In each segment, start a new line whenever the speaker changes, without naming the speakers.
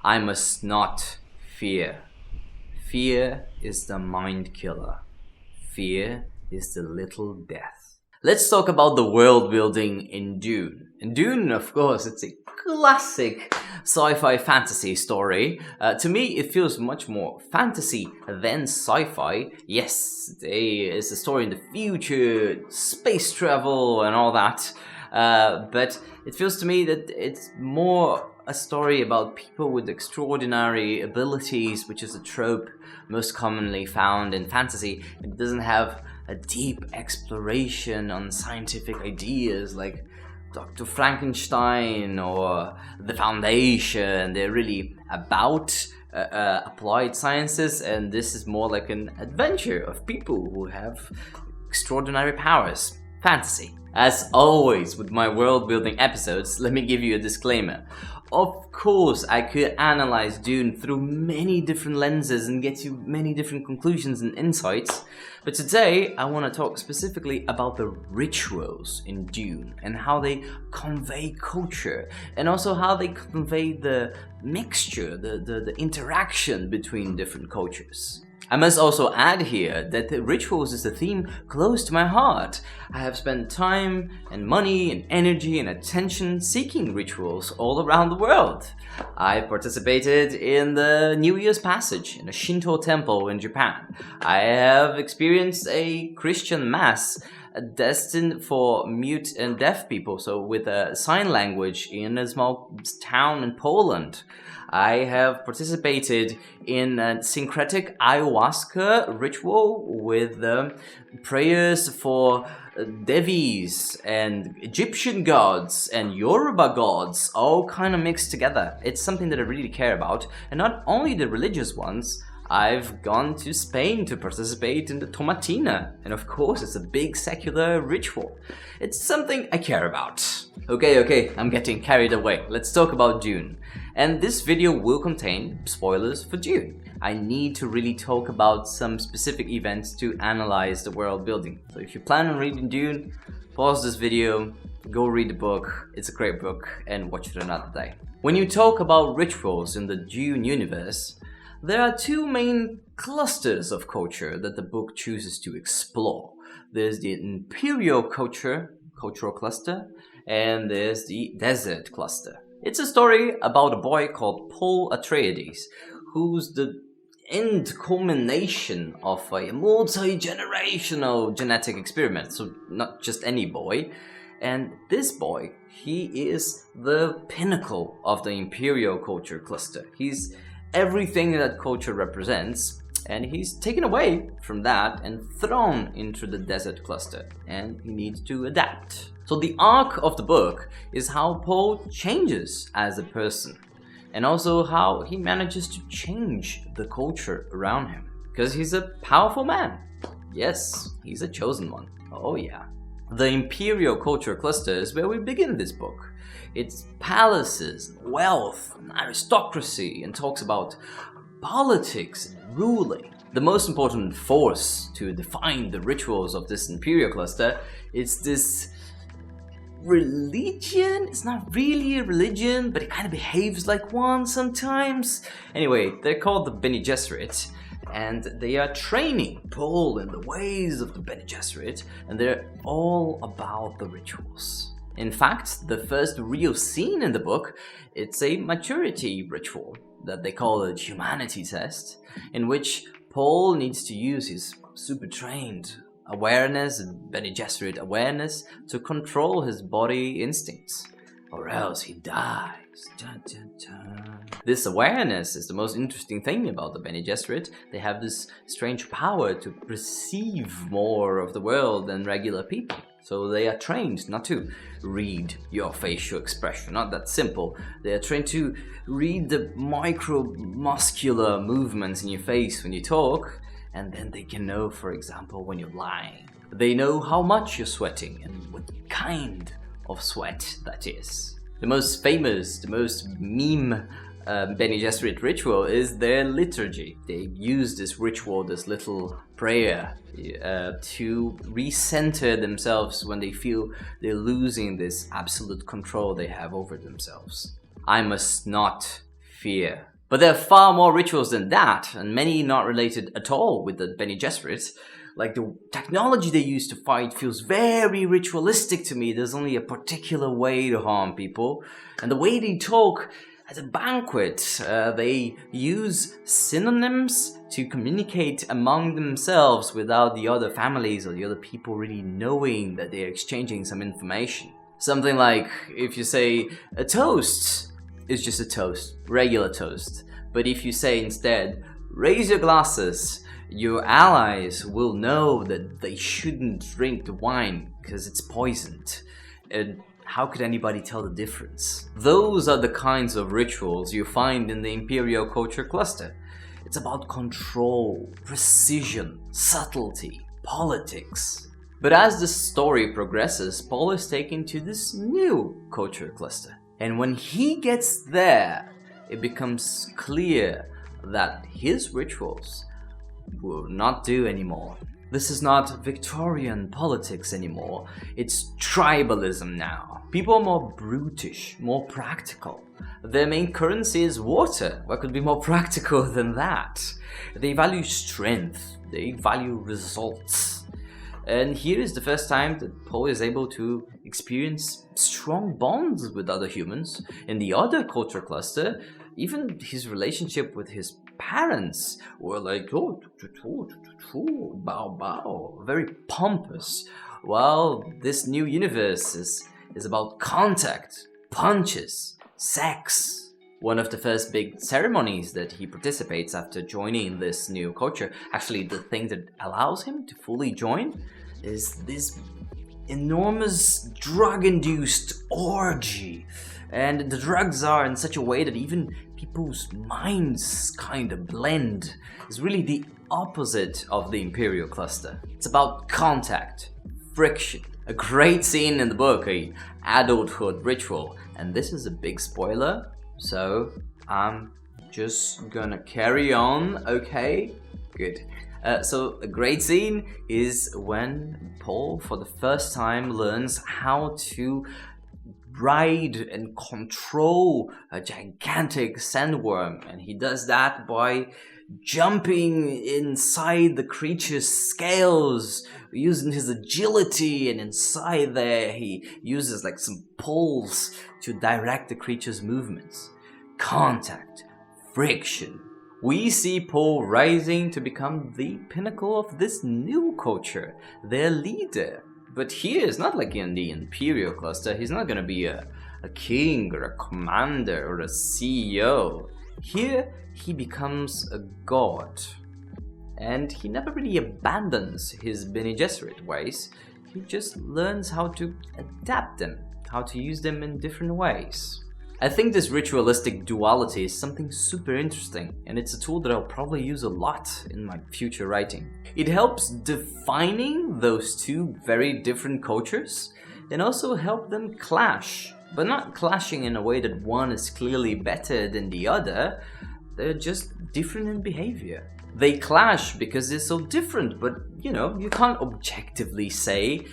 I must not fear. Fear is the mind killer. Fear is the little death. Let's talk about the world building in Dune. In Dune, of course, it's a classic sci-fi fantasy story. To me, it feels much more fantasy than sci-fi. Yes, it's a story in the future, space travel and all that. But it feels to me that it's more a story about people with extraordinary abilities, which is a trope most commonly found in fantasy. It doesn't have a deep exploration on scientific ideas like Dr. Frankenstein or The Foundation. They're really about applied sciences, and this is more like an adventure of people who have extraordinary powers. Fantasy. As always with my world building episodes, let me give you a disclaimer. Of course, I could analyze Dune through many different lenses and get you many different conclusions and insights, but today I want to talk specifically about the rituals in Dune and how they convey culture, and also how they convey the mixture, the interaction between different cultures. I must also add here that the rituals is a theme close to my heart. I have spent time and money and energy and attention seeking rituals all around the world. I've participated in the New Year's Passage in a Shinto temple in Japan. I have experienced a Christian mass destined for mute and deaf people, so with a sign language in a small town in Poland. I have participated in a syncretic ayahuasca ritual with prayers for Devis and Egyptian gods and Yoruba gods, all kind of mixed together. It's something that I really care about, and not only the religious ones. I've gone to Spain to participate in the Tomatina, and of course it's a big secular ritual. It's something I care about. Okay, I'm getting carried away. Let's talk about Dune. And this video will contain spoilers for Dune. I need to really talk about some specific events to analyze the world building. So if you plan on reading Dune, pause this video, go read the book. It's a great book, and watch it another day. When you talk about rituals in the Dune universe, there are two main clusters of culture that the book chooses to explore. There's the Imperial Culture, cultural cluster, and there's the Desert cluster. It's a story about a boy called Paul Atreides, who's the end culmination of a multi-generational genetic experiment, so not just any boy. And this boy, he is the pinnacle of the Imperial Culture cluster. He's everything that culture represents, and he's taken away from that and thrown into the Desert cluster, and he needs to adapt. So the arc of the book is how Paul changes as a person, and also how he manages to change the culture around him, because he's a powerful man. Yes, he's a chosen one. Oh yeah. The Imperial Culture cluster is where we begin this book. It's palaces, wealth, and aristocracy, and talks about politics and ruling. The most important force to define the rituals of this Imperial cluster is this religion. It's not really a religion, but it kind of behaves like one sometimes. Anyway, they're called the Bene Gesserit, and they are training Paul in the ways of the Bene Gesserit, and they're all about the rituals. In fact, the first real scene in the book, it's a maturity ritual that they call a humanity test, in which Paul needs to use his super trained awareness and Bene Gesserit awareness to control his body instincts, or else he dies. Dun, dun, dun. This awareness is the most interesting thing about the Bene Gesserit. They have this strange power to perceive more of the world than regular people. So they are trained not to read your facial expression, not that simple. They are trained to read the micro-muscular movements in your face when you talk, and then they can know, for example, when you're lying. They know how much you're sweating and what kind of sweat that is. The most famous, the most meme Bene Gesserit ritual is their liturgy. They use this ritual, this little prayer, to recenter themselves when they feel they're losing this absolute control they have over themselves. I must not fear. But there are far more rituals than that, and many not related at all with the Bene Gesserit. Like the technology they use to fight feels very ritualistic to me. There's only a particular way to harm people. And the way they talk at a banquet, they use synonyms to communicate among themselves without the other families or the other people really knowing that they're exchanging some information. Something like, if you say a toast, it's just a toast, regular toast. But if you say instead, raise your glasses, your allies will know that they shouldn't drink the wine because it's poisoned. And how could anybody tell the difference? Those are the kinds of rituals you find in the Imperial Culture cluster. It's about control, precision, subtlety, politics. But as the story progresses, Paul is taken to this new culture cluster. And when he gets there, it becomes clear that his rituals will not do anymore. This is not Victorian politics anymore. It's tribalism now. People are more brutish, more practical. Their main currency is water. What could be more practical than that? They value strength. They value results. And here is the first time that Poe is able to experience strong bonds with other humans. In the other culture cluster, even his relationship with his parents were like, oh, bow, bow, very pompous. While this new universe is about contact, punches, sex. One of the first big ceremonies that he participates after joining this new culture, actually the thing that allows him to fully join, is this enormous drug-induced orgy. And the drugs are in such a way that even people's minds kind of blend. It's really the opposite of the Imperial cluster. It's about contact, friction. A great scene in the book, a adulthood ritual. And this is a big spoiler, so I'm just gonna carry on, okay? Good. So a great scene is when Paul, for the first time, learns how to ride and control a gigantic sandworm, and he does that by jumping inside the creature's scales using his agility, and inside there he uses like some pulls to direct the creature's movements. Contact, friction. We see Paul rising to become the pinnacle of this new culture, their leader. But here, it's not like in the Imperial cluster. He's not going to be a king or a commander or a CEO. Here, he becomes a god. And he never really abandons his Bene Gesserit ways. He just learns how to adapt them, how to use them in different ways. I think this ritualistic duality is something super interesting, and it's a tool that I'll probably use a lot in my future writing. It helps defining those two very different cultures, and also help them clash, but not clashing in a way that one is clearly better than the other. They're just different in behavior. They clash because they're so different, but you can't objectively say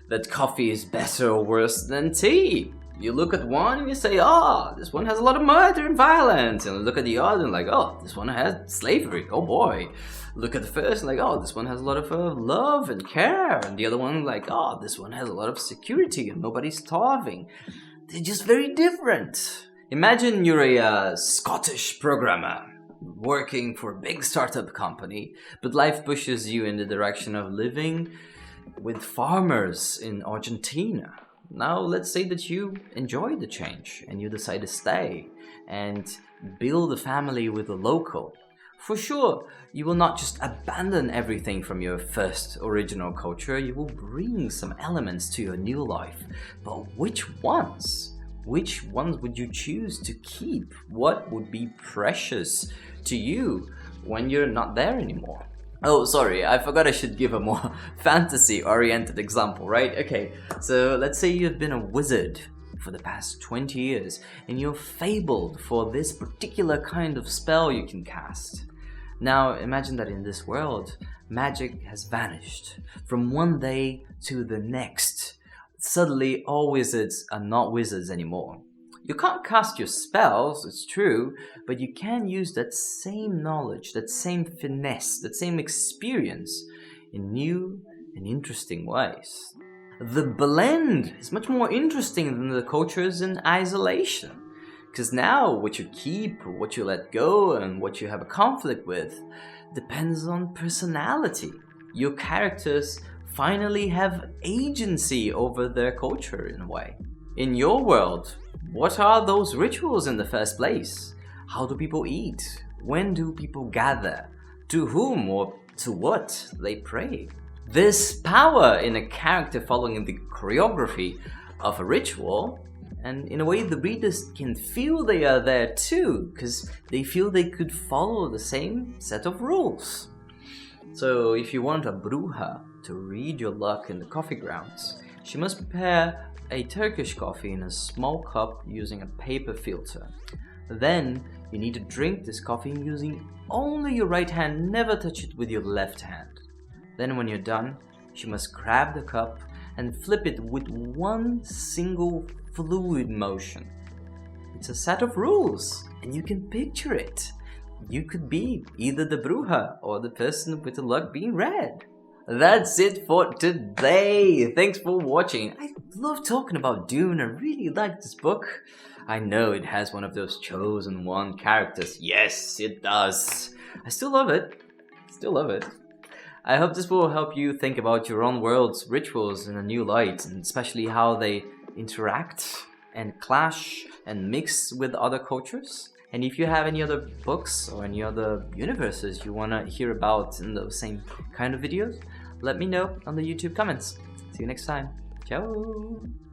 that coffee is better or worse than tea. You look at one and you say, oh, this one has a lot of murder and violence. And look at the other and like, oh, this one has slavery. Oh boy. Look at the first and like, oh, this one has a lot of love and care. And the other one like, oh, this one has a lot of security and nobody's starving. They're just very different. Imagine you're a Scottish programmer working for a big startup company, but life pushes you in the direction of living with farmers in Argentina. Now, let's say that you enjoy the change and you decide to stay and build a family with a local. For sure, you will not just abandon everything from your first original culture, you will bring some elements to your new life. But which ones? Which ones would you choose to keep? What would be precious to you when you're not there anymore? Oh, sorry, I forgot I should give a more fantasy-oriented example, right? Okay, so let's say you've been a wizard for the past 20 years, and you're fabled for this particular kind of spell you can cast. Now, imagine that in this world, magic has vanished from one day to the next. Suddenly, all wizards are not wizards anymore. You can't cast your spells, it's true, but you can use that same knowledge, that same finesse, that same experience in new and interesting ways. The blend is much more interesting than the cultures in isolation. Because now what you keep, what you let go, and what you have a conflict with depends on personality. Your characters finally have agency over their culture in a way. In your world, what are those rituals in the first place? How do people eat? When do people gather? To whom or to what they pray? There's power in a character following the choreography of a ritual, and in a way the readers can feel they are there too, because they feel they could follow the same set of rules. So if you want a bruja to read your luck in the coffee grounds, she must prepare a Turkish coffee in a small cup using a paper filter. Then you need to drink this coffee using only your right hand, never touch it with your left hand. Then when you're done, she must grab the cup and flip it with one single fluid motion. It's a set of rules, and you can picture it. You could be either the bruja or the person with the luck being read. That's it for today. Thanks for watching. I love talking about Dune. I really like this book. I know it has one of those chosen one characters. Yes, it does. I still love it. I hope this will help you think about your own world's rituals in a new light, and especially how they interact and clash and mix with other cultures. And if you have any other books or any other universes you want to hear about in those same kind of videos, let me know on the YouTube comments. See you next time. Ciao!